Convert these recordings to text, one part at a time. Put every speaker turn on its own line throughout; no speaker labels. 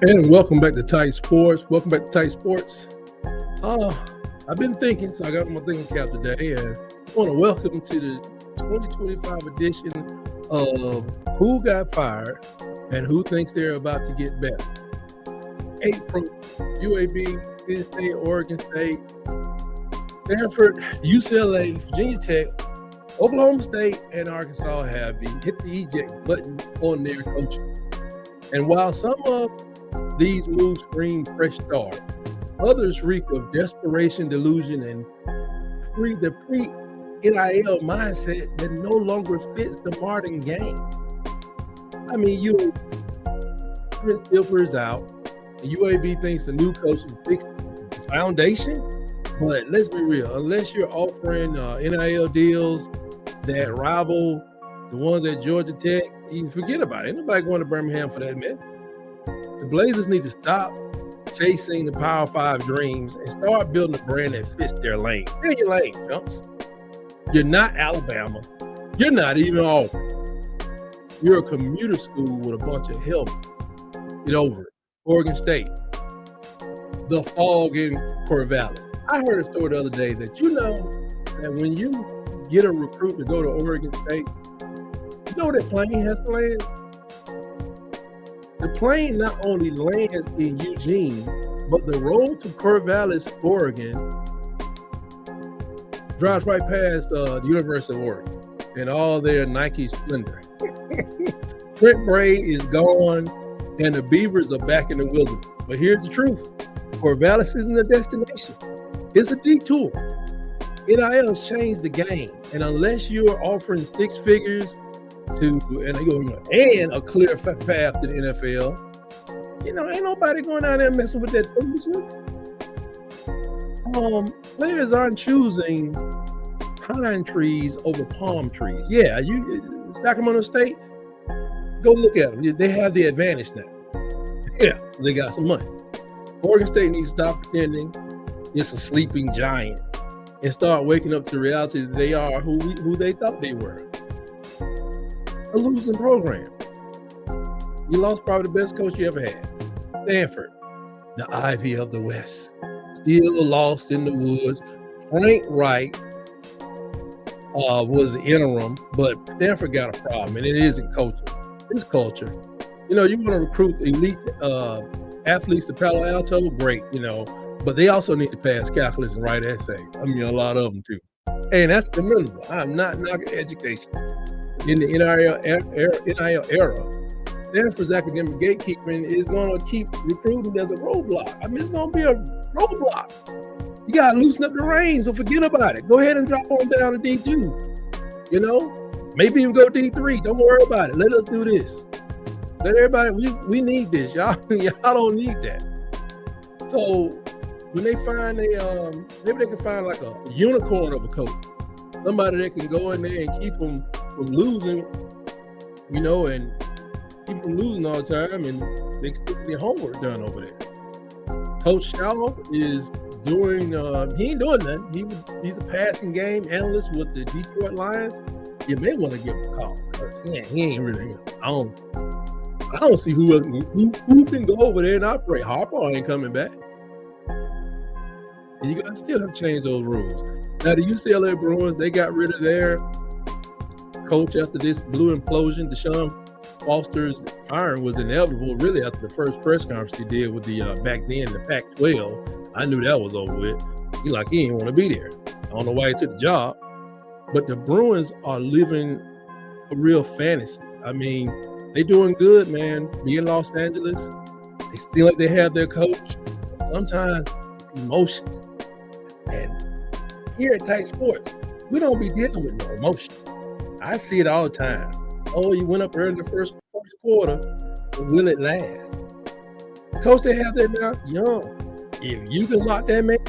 And welcome back to Tight Sports. Welcome back to Tight Sports. Uh, I've been thinking, so I got my thinking cap today, and I want to welcome to the 2025 edition of Who Got Fired and Who Thinks They're About to Get Better. 8 from UAB, Penn State, Oregon State, Stanford, UCLA, Virginia Tech, Oklahoma State, and Arkansas have hit the eject button on their coaches. And while some of these moves scream fresh start, others reek of desperation, delusion, and the pre-NIL mindset that no longer fits the modern game. I mean, Prince Dilfer is out, and UAB thinks a new coach will fix the foundation. But let's be real, unless you're offering NIL deals that rival the ones at Georgia Tech, you forget about it. Ain't nobody going to Birmingham for that, man. The Blazers need to stop chasing the Power 5 dreams and start building a brand that fits their lane. Stay in your lane, chumps. You're not Alabama. You're not even Auburn. You're a commuter school with a bunch of help. Get over it. Oregon State. The fog in Corvallis. I heard a story the other day that that when you get a recruit to go to Oregon State, you know that plane has to land? The plane not only lands in Eugene, but the road to Corvallis, Oregon, drives right past the University of Oregon and all their Nike splendor. Trent Bray is gone, and the Beavers are back in the wilderness. But here's the truth. Corvallis isn't a destination. It's a detour. NIL has changed the game. And unless you're offering six figures and a clear path to the NFL, ain't nobody going out there messing with that foolishness. Players aren't choosing pine trees over palm trees. Yeah, Sacramento State, go look at them. They have the advantage now. Yeah, they got some money. Oregon State needs to stop pretending it's a sleeping giant and start waking up to the reality that they are who they thought they were. A losing program. You lost probably the best coach you ever had. Stanford, the Ivy of the West, still lost in the woods. Frank Wright was the interim, but Stanford got a problem, and it isn't coaching. It's culture. You want to recruit elite athletes to Palo Alto, great, but they also need to pass calculus and write essays. I mean, a lot of them too. And that's commendable. I'm not knocking education. In the NIL era, Stanford's academic gatekeeping is going to keep recruiting as a roadblock. I mean, it's going to be a roadblock. You got to loosen up the reins, so forget about it. Go ahead and drop on down to D2. Maybe even go D3. Don't worry about it. Let us do this. Let everybody, we need this. Y'all don't need that. So when they find maybe they can find like a unicorn of a coach. Somebody that can go in there and keep them from losing, and keep from losing all the time, and they still get their homework done over there. Coach Shaw is doing, he ain't doing nothing. He's a passing game analyst with the Detroit Lions. You may want to give him a call because he ain't really. I don't see who can go over there and operate. Harbaugh ain't coming back. And you still have to change those rules. Now, the UCLA Bruins, they got rid of their coach after this blue implosion. Deshaun Foster's firing was inevitable, really, after the first press conference he did with the back then, the Pac-12. I knew that was over with. He didn't want to be there. I don't know why he took the job. But the Bruins are living a real fantasy. I mean, they doing good, man. Be in Los Angeles. They seem like they have their coach. Sometimes it's emotions. And here at Tight Sports, we don't be dealing with no emotion. I see it all the time. Oh, you went up early in the first quarter, but will it last? The coach they have there now, young. If you can lock that man,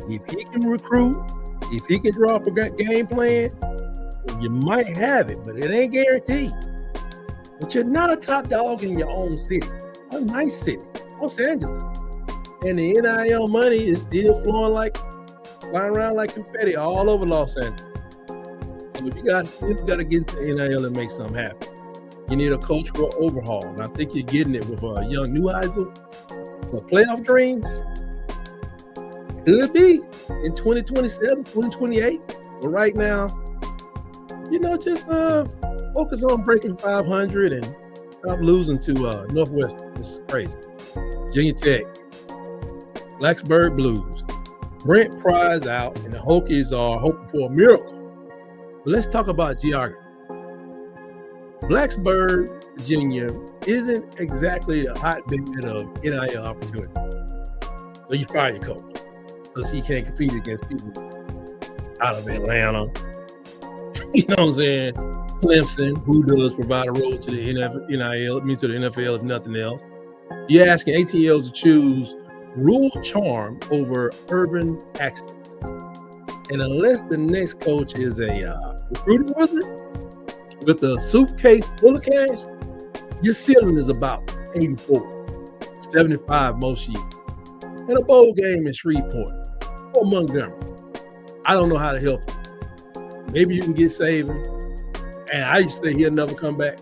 if he can recruit, if he can draw up a game plan, you might have it, but it ain't guaranteed. But you're not a top dog in your own city. A nice city, Los Angeles. And the NIL money is still flying around like confetti all over Los Angeles. So you still got to get into NIL and make something happen. You need a cultural overhaul. And I think you're getting it with young Neuheisel. For playoff dreams, could be in 2027, 2028. But right now, just focus on breaking 500 and stop losing to Northwestern. This is crazy. Virginia Tech, Blacksburg Blues. Brent Pry's out, and the Hokies are hoping for a miracle. But let's talk about geography. Blacksburg, Virginia, isn't exactly a hotbed of NIL opportunity. So you fire your coach because he can't compete against people out of Atlanta. You know what I'm saying? Clemson, who does provide a role to the NIL, to the NFL, if nothing else. You're asking 18-year-olds to choose rule charm over urban accents. And unless the next coach is a recruiting wizard with a suitcase full of cash, your ceiling is about 84, 75 most years. And a bowl game in Shreveport or Montgomery. I don't know how to help you. Maybe you can get Saban. And I used to say he'll never come back.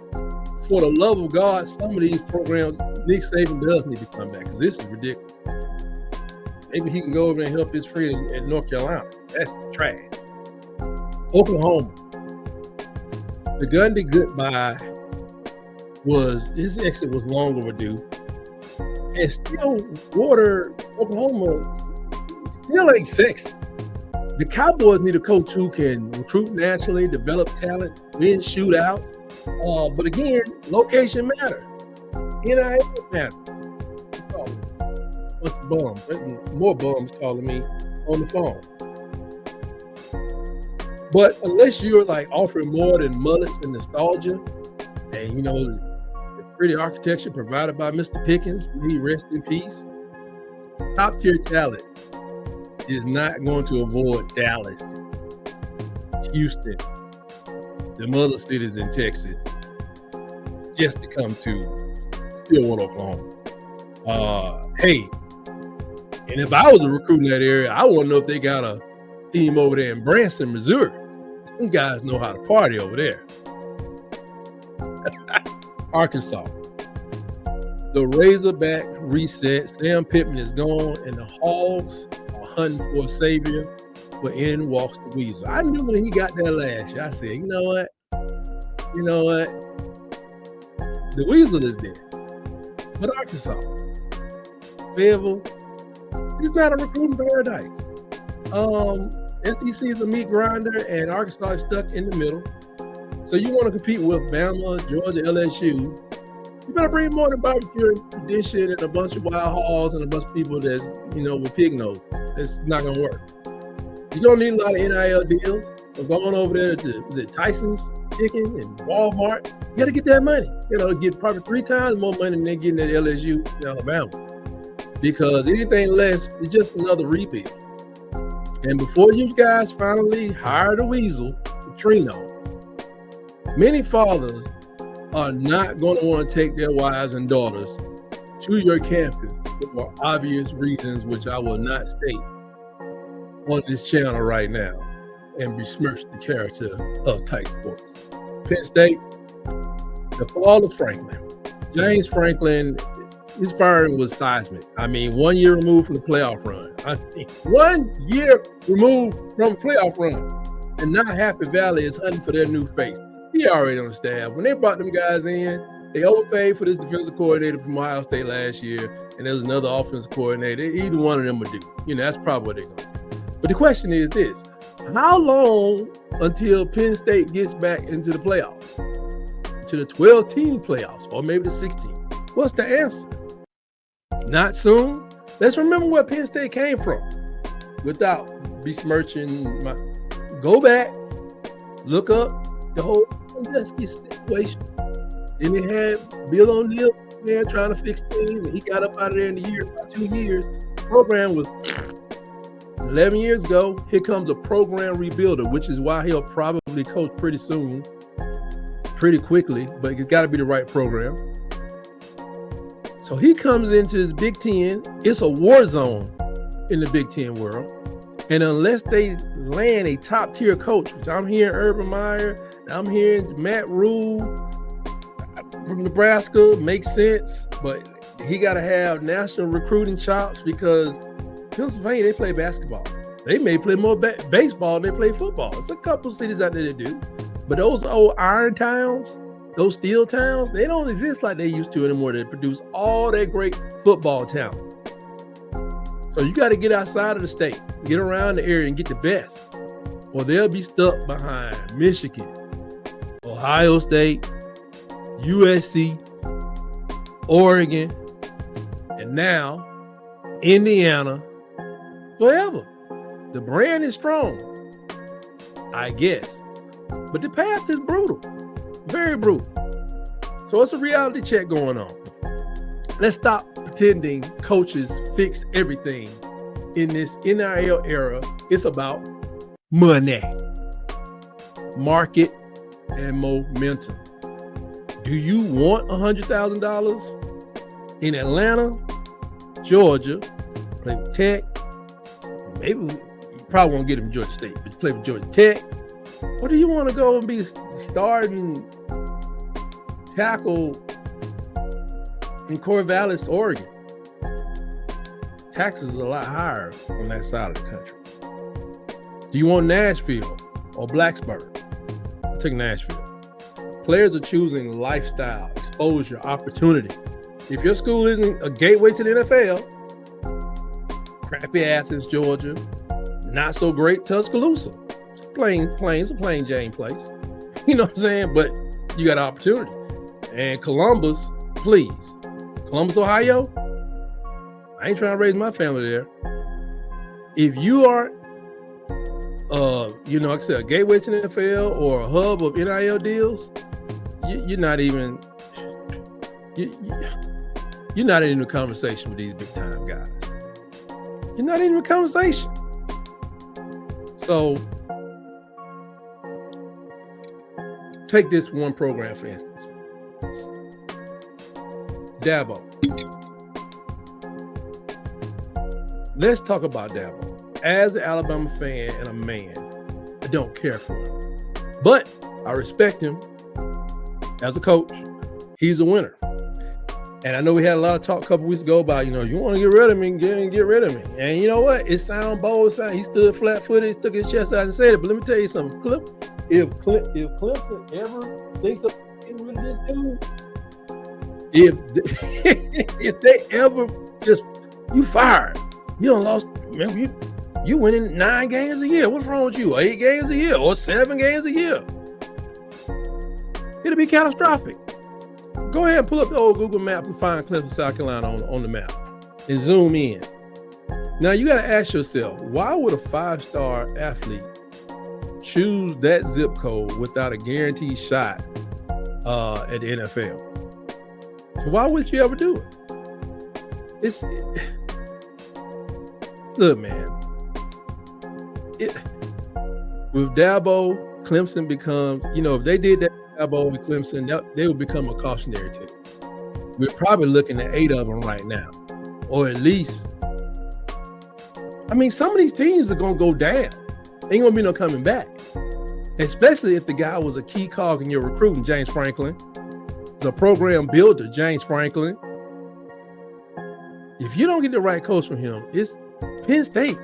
For the love of God, some of these programs, Nick Saban does need to come back because this is ridiculous. Maybe he can go over and help his friend in North Carolina. That's trash. Oklahoma. The Gundy goodbye his exit was long overdue. And Stillwater, Oklahoma, still ain't sexy. The Cowboys need a coach who can recruit nationally, develop talent, win shootouts. But again, location matters. NIL matters. Bunch of bums, more bums calling me on the phone. But unless you're like offering more than mullets and nostalgia, and the pretty architecture provided by Mr. Pickens, may he rest in peace, top tier talent is not going to avoid Dallas, Houston, them other cities in Texas, just to come to Stillwater, Oklahoma. Hey, and if I was a recruit in that area, I want to know if they got a team over there in Branson, Missouri. You guys know how to party over there. Arkansas. The Razorback reset. Sam Pittman is gone, and the Hogs are hunting for a savior. But in walks the Weasel. I knew when he got there last year, I said, you know what? The Weasel is there. But Arkansas, Fayetteville, it's not a recruiting paradise. SEC is a meat grinder, and Arkansas is stuck in the middle. So you want to compete with Bama, Georgia, LSU. You better bring more than barbecue and tradition and a bunch of wild hogs and a bunch of people that's, with pig noses. It's not going to work. You're going to need a lot of NIL deals. We're going over there to Tyson's Chicken and Walmart. You got to get that money. Get probably 3 times more money than they're getting at LSU in Alabama. Because anything less is just another rebuild. And before you guys finally hire the Weasel, Petrino, many fathers are not going to want to take their wives and daughters to your campus for obvious reasons, which I will not state on this channel right now and besmirch the character of Tight Sports. Penn State, the fall of Franklin. James Franklin, his firing was seismic. 1 year removed from the playoff run. 1 year removed from the playoff run. And now Happy Valley is hunting for their new face. He already on the staff. When they brought them guys in, they overpaid for this defensive coordinator from Ohio State last year, and there was another offensive coordinator. Either one of them would do. That's probably what they're going to do. But the question is this: how long until Penn State gets back into the playoffs? To the 12-team playoffs, or maybe the 16? What's the answer? Not soon. Let's remember where Penn State came from without besmirching go back, look up the whole Sandusky situation. Then they had Bill O'Neill there trying to fix things, and he got up out of there in about 2 years. The program was 11 years ago. Here comes a program rebuilder, which is why he'll probably coach pretty soon, pretty quickly, but it's got to be the right program. So he comes into this Big Ten. It's a war zone in the Big Ten world. And unless they land a top-tier coach, which I'm hearing Urban Meyer, I'm hearing Matt Rule, from Nebraska, makes sense, but he got to have national recruiting chops because Pennsylvania, they play basketball. They may play more baseball than they play football. There's a couple cities out there that do. But those old iron towns, those steel towns, they don't exist like they used to anymore. They produce all that great football talent. So you got to get outside of the state, get around the area and get the best, or they'll be stuck behind Michigan, Ohio State, USC, Oregon, and now Indiana forever. The brand is strong, I guess, but the path is brutal, very brutal. So it's a reality check going on. Let's stop pretending coaches fix everything in this NIL era. It's about money, market, and momentum. Do you want $100,000 in Atlanta, Georgia, play with Tech? Maybe you probably won't get him in Georgia State, but you play with Georgia Tech. Or do you want to go and be starting tackle in Corvallis, Oregon? Taxes are a lot higher on that side of the country. Do you want Nashville or Blacksburg? I'll take Nashville. Players are choosing lifestyle, exposure, opportunity. If your school isn't a gateway to the NFL, crappy Athens, Georgia, not so great Tuscaloosa. It's a plain Jane place. You know what I'm saying? But you got an opportunity. And Columbus, please. Columbus, Ohio, I ain't trying to raise my family there. If you aren't, like I said, a gateway to the NFL or a hub of NIL deals, you're not even, you're not in a conversation with these big time guys. You're not in a conversation. So take this one program, for instance. Dabo. Let's talk about Dabo. As an Alabama fan and a man, I don't care for him. But I respect him as a coach. He's a winner. And I know we had a lot of talk a couple weeks ago about, you want to get rid of me, get rid of me. And you know what? It sounds bold. He stood flat-footed, stuck his chest out and said it. But let me tell you something. If Clemson ever thinks of getting rid of this dude, if they ever just, you fired. You done lost, man, you winning 9 games a year. What's wrong with you? 8 games a year or 7 games a year? It'll be catastrophic. Go ahead and pull up the old Google Maps and find Clemson, South Carolina on the map and zoom in. Now you got to ask yourself, why would a 5-star athlete choose that zip code without a guaranteed shot at the NFL? So why would you ever do it? Look, man. With Dabo, Clemson becomes, if they did that Dabo with Clemson, they would become a cautionary tale. We're probably looking at 8 of them right now, or at least. I mean, some of these teams are going to go down. Ain't going to be no coming back, especially if the guy was a key cog in your recruiting, James Franklin. The program builder, James Franklin. If you don't get the right coach from him, it's Penn State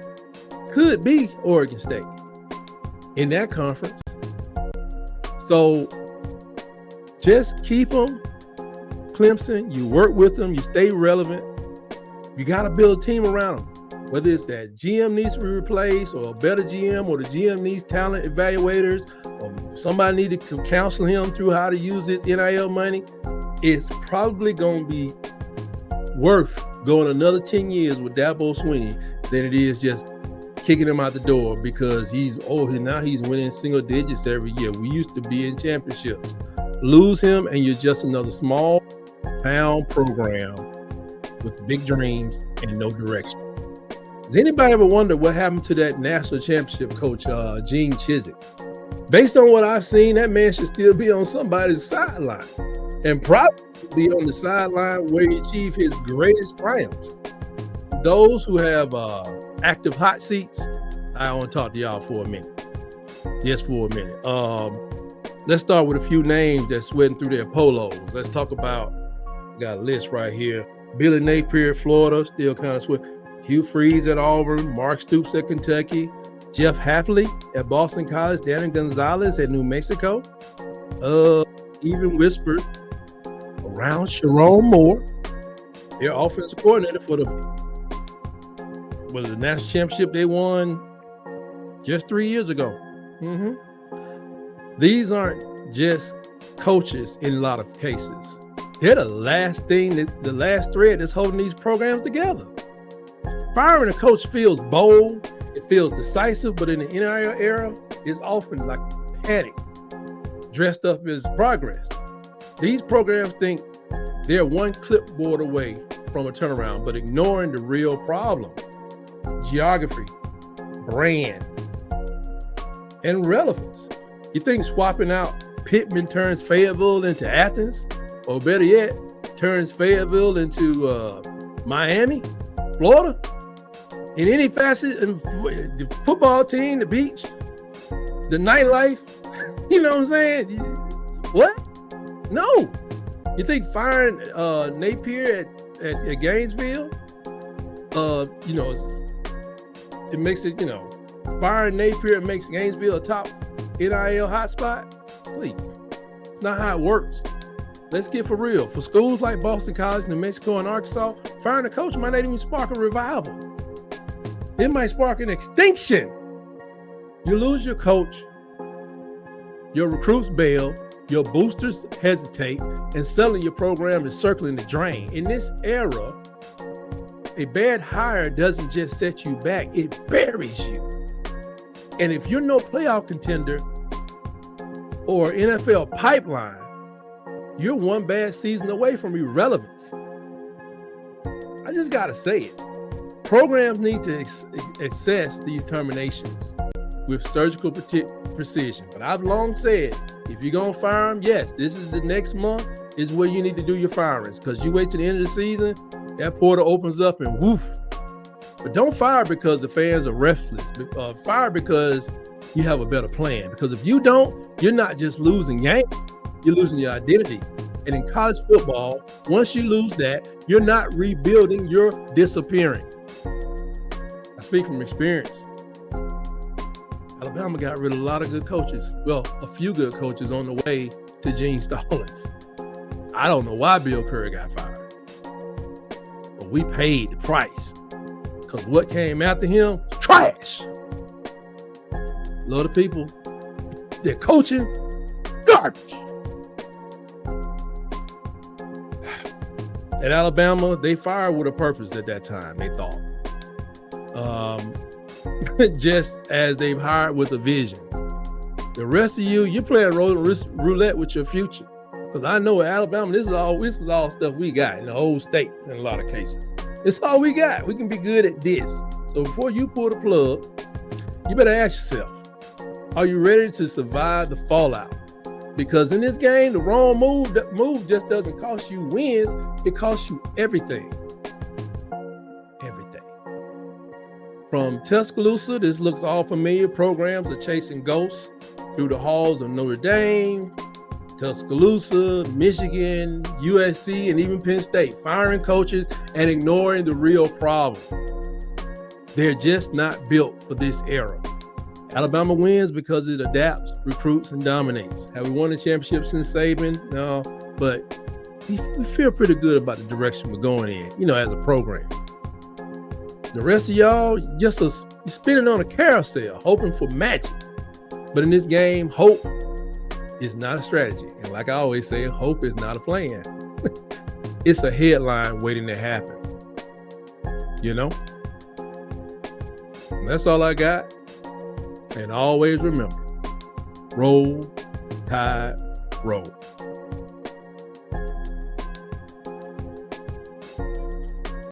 could be Oregon State in that conference. So just keep them, Clemson. You work with them. You stay relevant. You got to build a team around them. Whether it's that GM needs to be replaced or a better GM, or the GM needs talent evaluators, or somebody needed to counsel him through how to use his NIL money, it's probably going to be worth going another 10 years with Dabo Swinney than it is just kicking him out the door because now he's winning single digits every year. We used to be in championships. Lose him and you're just another small town program with big dreams and no direction. Does anybody ever wonder what happened to that national championship coach, Gene Chizik? Based on what I've seen, that man should still be on somebody's sideline and probably be on the sideline where he achieved his greatest triumphs. Those who have active hot seats, I want to talk to y'all for a minute. Just for a minute. Let's start with a few names that's sweating through their polos. Let's talk about, got a list right here. Billy Napier at Florida, still kind of sweating. Hugh Freeze at Auburn, Mark Stoops at Kentucky, Jeff Hafley at Boston College, Danny Gonzalez at New Mexico. Even whispered around Sharon Moore, their offensive coordinator for the national championship they won just 3 years ago. These aren't just coaches in a lot of cases. They're the last thread that's holding these programs together. Firing a coach feels bold, it feels decisive, but in the NIL era, it's often like panic dressed up as progress. These programs think they're one clipboard away from a turnaround, but ignoring the real problem: geography, brand, and relevance. You think swapping out Pittman turns Fayetteville into Athens, or better yet, turns Fayetteville into Miami, Florida? In any facet, in the football team, the beach, the nightlife, you know what I'm saying? What? No. You think firing Napier at Gainesville, it makes it, firing Napier makes Gainesville a top NIL hotspot? Please. It's not how it works. Let's get for real. For schools like Boston College, New Mexico, and Arkansas, firing a coach might not even spark a revival. It might spark an extinction. You lose your coach, your recruits bail, your boosters hesitate, and suddenly your program is circling the drain. In this era, a bad hire doesn't just set you back, it buries you. And if you're no playoff contender or NFL pipeline, you're one bad season away from irrelevance. I just got to say it. Programs need to assess these terminations with surgical precision. But I've long said, if you're going to fire them, yes, this is the next month is where you need to do your firings, because you wait to the end of the season, that portal opens up and woof. But don't fire because the fans are restless. Fire because you have a better plan. Because if you don't, you're not just losing games, you're losing your identity. And in college football, once you lose that, you're not rebuilding, you're disappearing. I speak from experience. Alabama got rid of a lot of good coaches. Well, a few good coaches on the way to Gene Stallings. I don't know why Bill Curry got fired, but we paid the price, because what came after him, trash. A lot of people, they're coaching garbage. At Alabama, they fired with a purpose at that time, they thought. Just as they've hired with a vision. The rest of you're playing roulette with your future. Because I know at Alabama, this is all stuff we got in the whole state in a lot of cases. It's all we got. We can be good at this. So before you pull the plug, you better ask yourself, are you ready to survive the fallout? Because in this game, the wrong move just doesn't cost you wins, it costs you everything. Everything. From Tuscaloosa, this looks all familiar. Programs are chasing ghosts through the halls of Notre Dame, Tuscaloosa, Michigan, USC, and even Penn State, firing coaches and ignoring the real problem. They're just not built for this era. Alabama wins because it adapts, recruits, and dominates. Have we won the championship since Saban? No, but we feel pretty good about the direction we're going in, as a program. The rest of y'all, you're spinning on a carousel, hoping for magic. But in this game, hope is not a strategy. And like I always say, hope is not a plan. It's a headline waiting to happen. That's all I got. And always remember, roll, tide, roll.